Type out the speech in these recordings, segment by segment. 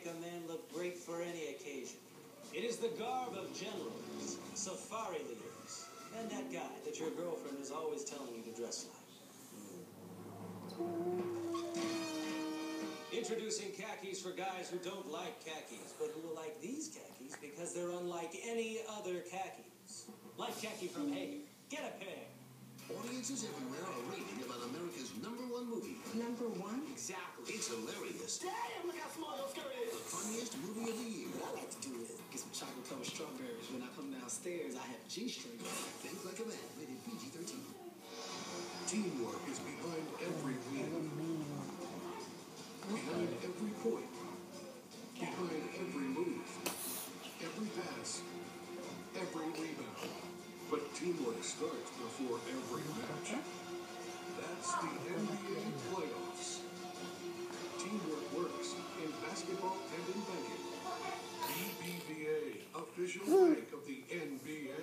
make a man look great for any occasion. It is the garb of generals, safari leaders, and that guy that your girlfriend is always telling you to dress like. Introducing khakis for guys who don't like khakis, but who will like these khakis because they're unlike any other khakis. Like khaki from Hager. Get a pair. Audiences everywhere are raving about America's #1 movie. Number one? Exactly. It's hilarious. Damn, look how small your skirt is. The funniest movie of the year. What I like to do is get some chocolate covered strawberries. When I come downstairs, I have a G-string. Think Like a Man, rated PG-13. Teamwork is behind every win. Behind every point. Behind every move. Every pass. Every rebound. But teamwork starts before every match. That's the NBA playoffs. Teamwork works in basketball and in banking. BBVA, official bank of the NBA.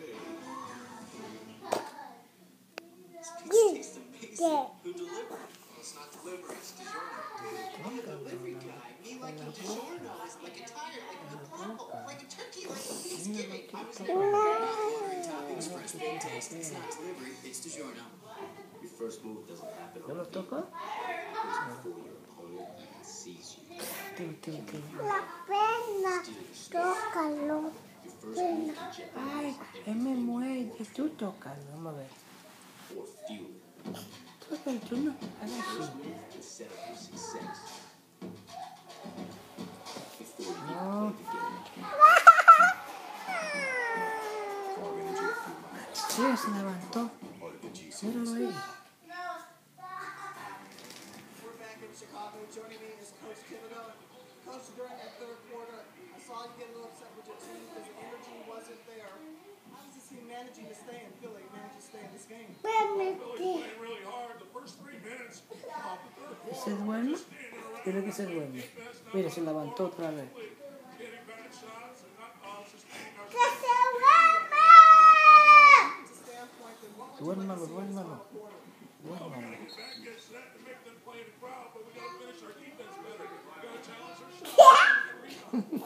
This pizza tastes amazing. Who delivered it? It's not delivery, it's DiGiorno. I'm a delivery guy. Me like a DiGiorno is like a tire, like a apple, like a turkey, like a Thanksgiving. I was never ordering toppings for a spin taste. It's not delivery, it's DiGiorno. Your first move doesn't happen ¿No lo toco? before your opponent sees you. La pena, tócalo. Your first move can jeopardize Ay, él me muelle. Tú tócalo, vamos a ver. or fuel it. Tócalo, tú no. Haga así. First move can set up your success. Before you No. get played the game. Sí, se levantó. Míralo ahí. We're back in Chicago. Joining me is Coach Thibodeau. Coach, during that third quarter, I saw you get a little upset with your team because the energy wasn't there. How does this team managing to stay in Philly, manage to stay in this game? Permite. Playing really hard the first 3 minutes of the third quarter. ¿Se duerme? Creo que se duerme. Mira, se levantó otra vez. Getting bad shots and not sustaining our ¡Que se duerma! It's a standpoint that what would Duérmalo, duérmalo. quarter? Duérmalo. back gets set to make them play in the crowd, but we got to finish our defense better. We got to challenge our shot.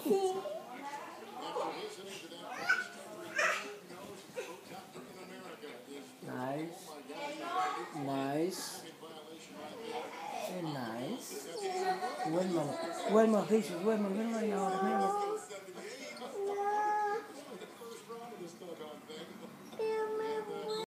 Nice. Nice. Nice. Duérmalo. Duérmalo, Jesús, duérmalo, duérmalo ahora, míralo.